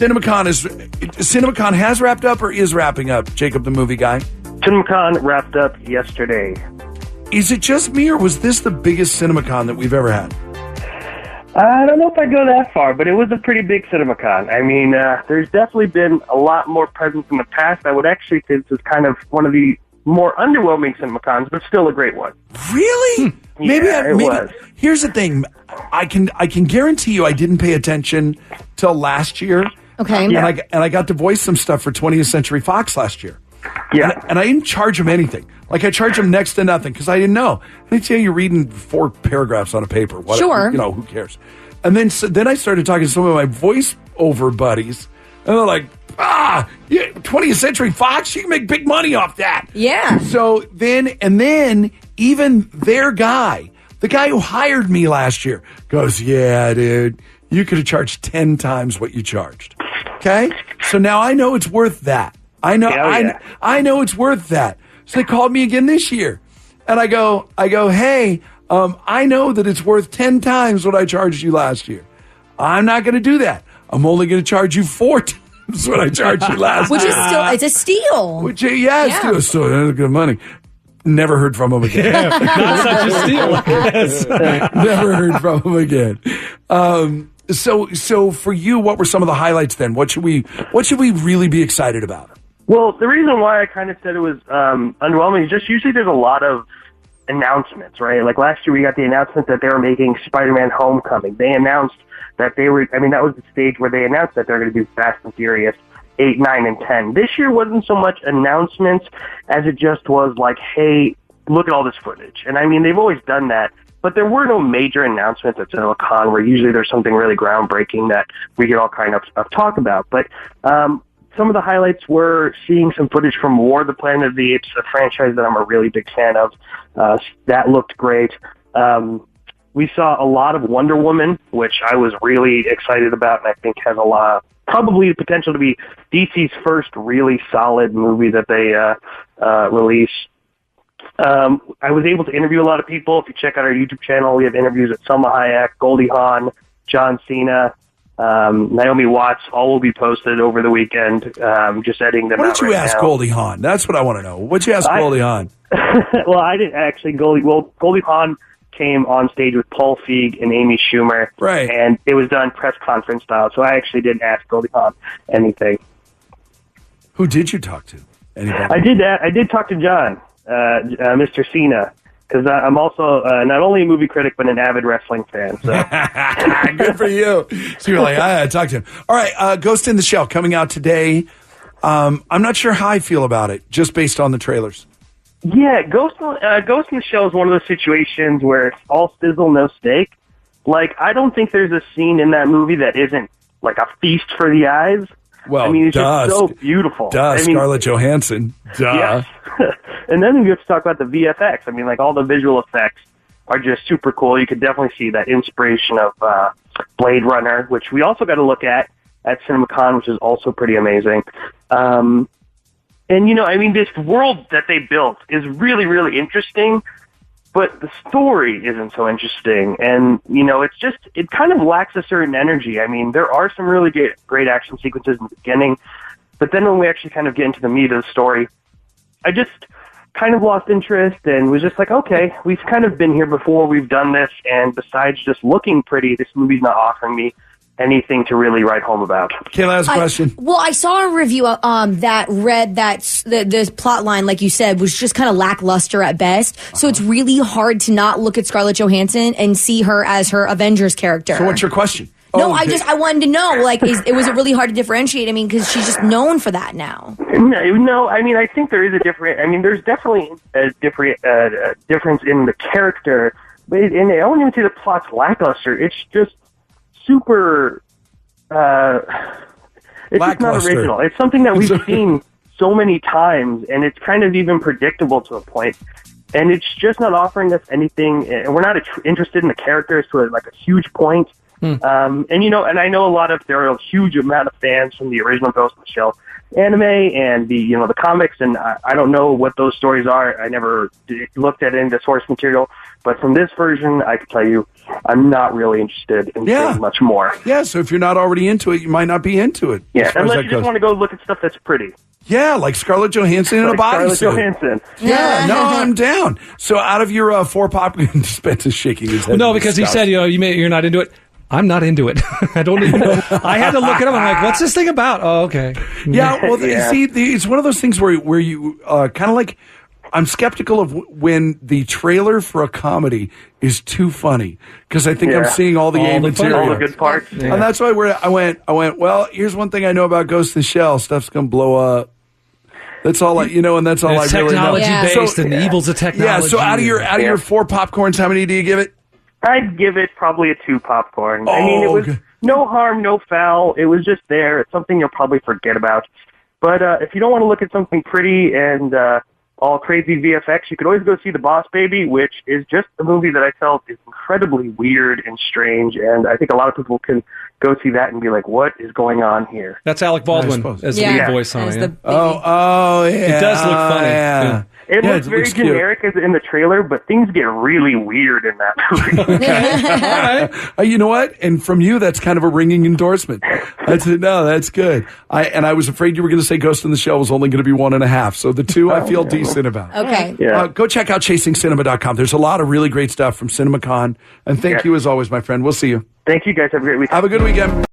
CinemaCon has wrapped up or is wrapping up, Jacob the movie guy? CinemaCon wrapped up yesterday. Is it just me, or was this the biggest CinemaCon that we've ever had? I don't know if I'd go that far, but it was a pretty big CinemaCon. I mean, there's definitely been a lot more presence in the past. I would actually say this is kind of one of the more underwhelming CinemaCons, but still a great one. Really? Maybe it was. Here's the thing. I can guarantee you I didn't pay attention till last year. Okay. And I got to voice some stuff for 20th Century Fox last year. Yeah. And I didn't charge them anything. Like, I charged them next to nothing because I didn't know. Anytime you're reading 4 paragraphs on a paper, whatever, sure. Who cares? And then I started talking to some of my voiceover buddies, and they're like, 20th Century Fox, you can make big money off that. Yeah. So then even their guy, the guy who hired me last year, goes, yeah, dude, you could have charged 10 times what you charged. Okay? So now I know it's worth that. I know it's worth that. So they called me again this year. And I go, hey, I know that it's worth 10 times what I charged you last year. I'm not going to do that. I'm only going to charge you 4 times what I charged you last year. Which is still, it's a steal. It's still good money. Never heard from him again. Yeah, not such a steal. Yes. Never heard from him again. So for you, what were some of the highlights then? What should we really be excited about? Well, the reason why I kind of said it was underwhelming is just usually there's a lot of announcements, right? Like last year we got the announcement that they were making Spider-Man Homecoming. They announced that that was the stage where they announced that they're going to do Fast and Furious 8, 9, and 10. This year wasn't so much announcements as it just was like, hey, look at all this footage. And I mean, they've always done that, but there were no major announcements at CinemaCon where usually there's something really groundbreaking that we get all kind of talk about. But some of the highlights were seeing some footage from War of the Planet of the Apes, a franchise that I'm a really big fan of. That looked great. We saw a lot of Wonder Woman, which I was really excited about, and I think has probably the potential to be DC's first really solid movie that they release. I was able to interview a lot of people. If you check out our YouTube channel, we have interviews with Selma Hayek, Goldie Hawn, John Cena, Naomi Watts. All will be posted over the weekend. Just editing them out. What did you ask Goldie Hawn? That's what I want to know. What'd you ask Goldie Hawn? Well, I didn't actually. Goldie Hawn came on stage with Paul Feig and Amy Schumer. Right. And it was done press conference style, so I actually didn't ask Goldie Hawn anything. Who did you talk to? Anybody? I did talk to John, Mr. Cena, because I'm also not only a movie critic, but an avid wrestling fan. So. Good for you. So you're like, I talked to him. All right, Ghost in the Shell coming out today. I'm not sure how I feel about it, just based on the trailers. Yeah, Ghost in the Shell is one of those situations where it's all sizzle, no steak. Like, I don't think there's a scene in that movie that isn't like a feast for the eyes. Well, I mean, it's just so beautiful. Scarlett Johansson. Yes. And then we have to talk about the VFX. I mean, like, all the visual effects are just super cool. You could definitely see that inspiration of Blade Runner, which we also got to look at CinemaCon, which is also pretty amazing. And, you know, I mean, this world that they built is really, really interesting, but the story isn't so interesting. And, you know, it kind of lacks a certain energy. I mean, there are some really great action sequences in the beginning, but then when we actually kind of get into the meat of the story, I just kind of lost interest and was just like, okay, we've kind of been here before, we've done this, and besides just looking pretty, this movie's not offering me anything to really write home about. Can I ask a question? Well, I saw a review that read that the plot line, like you said, was just kind of lackluster at best. So it's really hard to not look at Scarlett Johansson and see her as her Avengers character. So what's your question? No, I wanted to know, like, was it really hard to differentiate? I mean, because she's just known for that now. No, I mean, I think there is there's definitely a difference in the character, but I don't even say the plot's lackluster. It's just super, it's just not original. It's something that we've seen so many times, and it's kind of even predictable to a point. And it's just not offering us anything. And we're not interested in the characters to a huge point. And I know there are a huge amount of fans from the original Ghost in the Shell anime and the comics, and I don't know what those stories are. I never looked at any of the source material, but from this version, I can tell you, I'm not really interested in seeing much more. Yeah, so if you're not already into it, you might not be into it. Yeah, unless you just want to go look at stuff that's pretty. Yeah, like Scarlett Johansson in a bodysuit. Scarlett Johansson. Yeah, no, I'm down. So out of your 4 popcorn, Spence is shaking his head. No, because he said, you're not into it. I'm not into it. I don't even know. I had to look it up. I'm like, what's this thing about? Oh, okay. Yeah, well, see, it's one of those things where you kind of like, I'm skeptical of when the trailer for a comedy is too funny, because I think I'm seeing all the A material. All the good parts. Yeah. And that's why I went, well, here's one thing I know about Ghost in the Shell. Stuff's going to blow up. That's all and that's all I really know. Technology based and the evils of technology. Yeah, so out of your 4 popcorns, how many do you give it? I'd give it probably a 2 popcorn. I mean, it was no harm, no foul. It was just there. It's something you'll probably forget about. But if you don't want to look at something pretty and all crazy VFX, you could always go see The Boss Baby, which is just a movie that I felt is incredibly weird and strange, and I think a lot of people can go see that and be like, what is going on here? That's Alec Baldwin as the lead voice on it. Oh, yeah. It does look funny. Yeah. It looks very generic as in the trailer, but things get really weird in that movie. All right. You know what? And from you, that's kind of a ringing endorsement. That's good. I was afraid you were going to say Ghost in the Shell was only going to be 1.5. So the 2 I feel decent about. Okay. Yeah. Go check out ChasingCinema.com. There's a lot of really great stuff from CinemaCon. And thank you as always, my friend. We'll see you. Thank you guys. Have a great weekend. Have a good weekend.